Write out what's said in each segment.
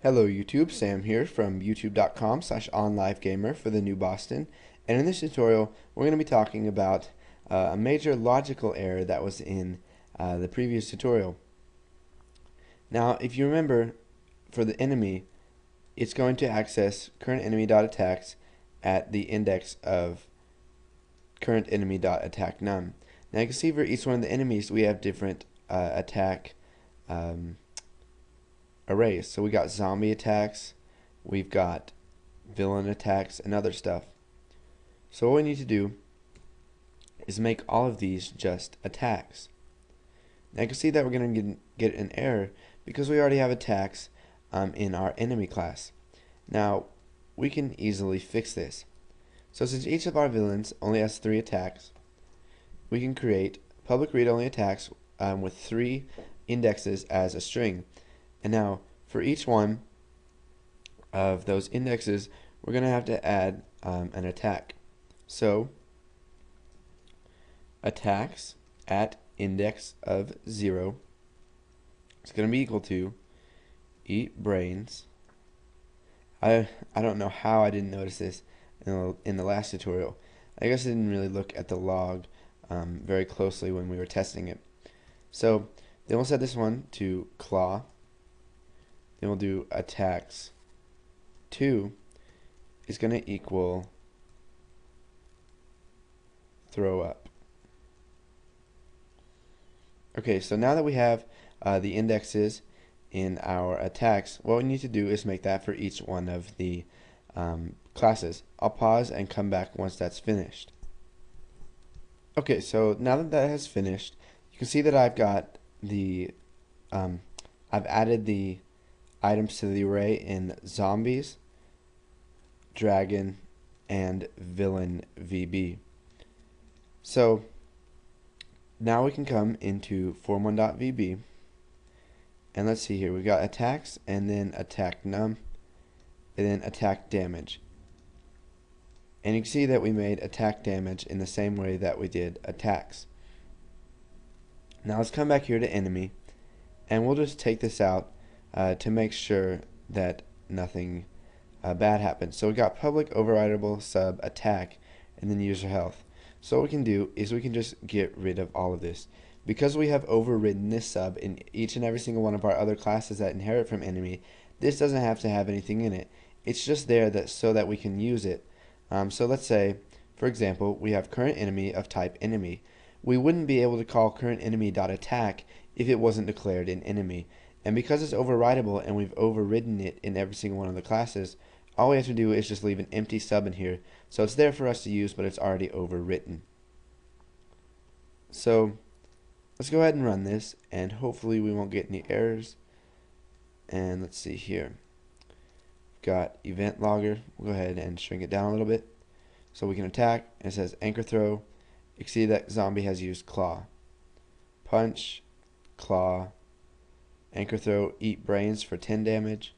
Hello YouTube, Sam here from youtube.com/onlivegamer for the New Boston, and in this tutorial we're going to be talking about a major logical error that was in the previous tutorial. Now if you remember, for the enemy it's going to access current enemy.attacks at the index of current enemy.attack_num. Now you can see for each one of the enemies we have different attack arrays. So we got zombie attacks, we've got villain attacks, and other stuff. So what we need to do is make all of these just attacks. Now you can see that we're going to get an error because we already have attacks in our enemy class. Now we can easily fix this. So since each of our villains only has 3 attacks, we can create public read-only attacks with 3 indexes as a string. And now for each one of those indexes we're going to have to add an attack. So attacks at index of 0 is going to be equal to eat brains. I don't know how I didn't notice this in the last tutorial. I guess I didn't really look at the log very closely when we were testing it. So then we'll set this one to claw. Then we'll do attacks 2 is going to equal throw up. Okay, so now that we have the indexes in our attacks, what we need to do is make that for each one of the classes. I'll pause and come back once that's finished. Okay, so now that that has finished, you can see that I've got the I've added the items to the array in zombies, dragon, and villain VB. So now we can come into form1.vb, and let's see here, we've got attacks and then attack num and then attack damage. And you can see that we made attack damage in the same way that we did attacks. Now let's come back here to enemy, and we'll just take this out to make sure that nothing bad happens. So we got public overridable sub attack and then user health. So what we can do is we can just get rid of all of this. Because we have overridden this sub in each and every single one of our other classes that inherit from enemy, this doesn't have to have anything in it. It's just there so that we can use it. So let's say, for example, we have current enemy of type enemy. We wouldn't be able to call current enemy.attack if it wasn't declared in enemy. And because it's overridable and we've overridden it in every single one of the classes, all we have to do is just leave an empty sub in here. So it's there for us to use, but it's already overwritten. So let's go ahead and run this, and hopefully we won't get any errors. And let's see here. We've got event logger. We'll go ahead and shrink it down a little bit so we can attack. And it says anchor throw. You can see that zombie has used claw. Punch, claw, anchor throw, eat brains for 10 damage.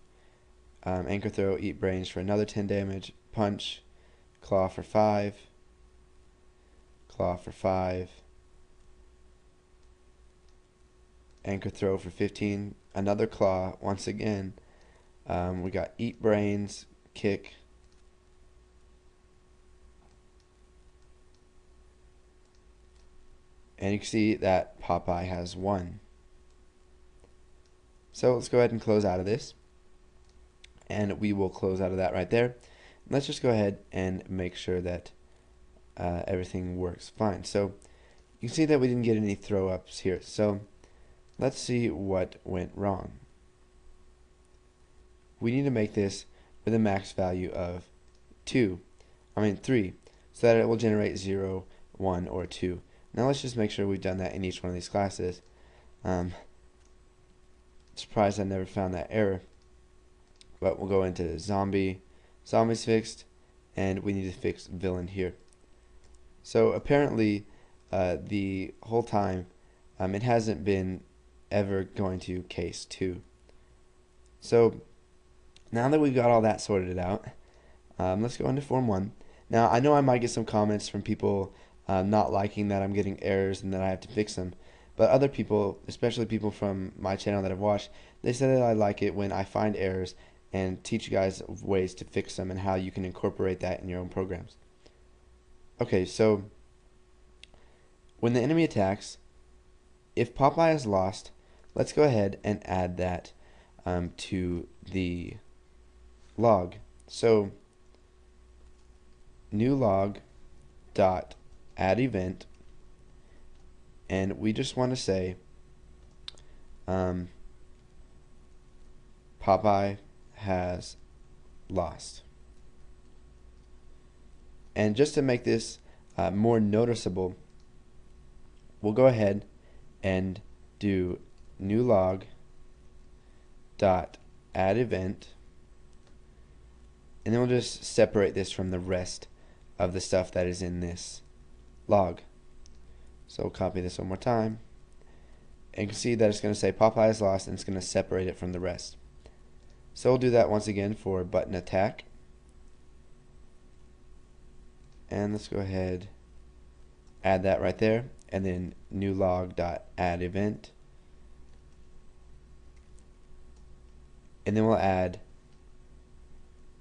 Anchor throw, eat brains for another 10 damage. Punch, claw for 5. Claw for 5. Anchor throw for 15. Another claw once again. We got eat brains, kick. And you can see that Popeye has 1. So let's go ahead and close out of this. And we will close out of that right there. Let's just go ahead and make sure that everything works fine. So you can see that we didn't get any throw ups here. So let's see what went wrong. We need to make this with a max value of 3, so that it will generate 0, 1, or 2. Now let's just make sure we've done that in each one of these classes. Surprised I never found that error. But we'll go into zombie's fixed, and we need to fix villain here. So apparently the whole time it hasn't been ever going to case 2. So now that we've got all that sorted out, let's go into form 1. Now I know I might get some comments from people not liking that I'm getting errors and that I have to fix them. But other people, especially people from my channel that I've watched, they say that I like it when I find errors and teach you guys ways to fix them and how you can incorporate that in your own programs. Okay, so when the enemy attacks, if Popeye is lost, let's go ahead and add that to the log. So new log dot add event, and we just want to say Popeye has lost. And just to make this more noticeable, we'll go ahead and do new log dot add event, and then we'll just separate this from the rest of the stuff that is in this log. So we'll copy this one more time, and you can see that it's going to say Popeye is lost, and it's going to separate it from the rest. So we'll do that once again for button attack, and let's go ahead, add that right there, and then new log dot add event, and then we'll add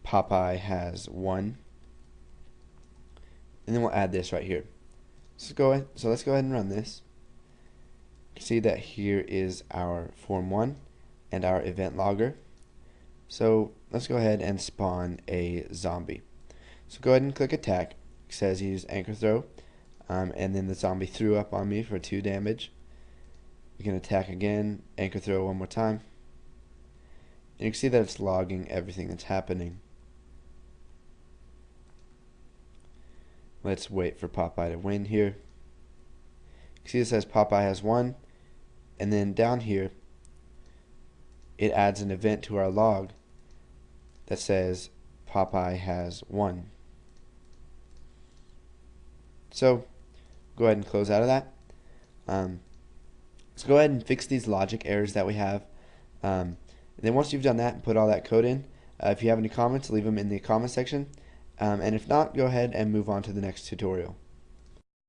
Popeye has won, and then we'll add this right here. So let's go ahead and run this. You can see that here is our form 1 and our event logger. So let's go ahead and spawn a zombie. So go ahead and click attack. It says use anchor throw, and then the zombie threw up on me for 2 damage. We can attack again, anchor throw one more time, and you can see that it's logging everything that's happening. Let's wait for Popeye to win here. You can see it says Popeye has won, and then down here it adds an event to our log that says Popeye has won. So go ahead and close out of that. Let's go ahead and fix these logic errors that we have. And then once you've done that and put all that code in, if you have any comments, leave them in the comment section. And if not, go ahead and move on to the next tutorial.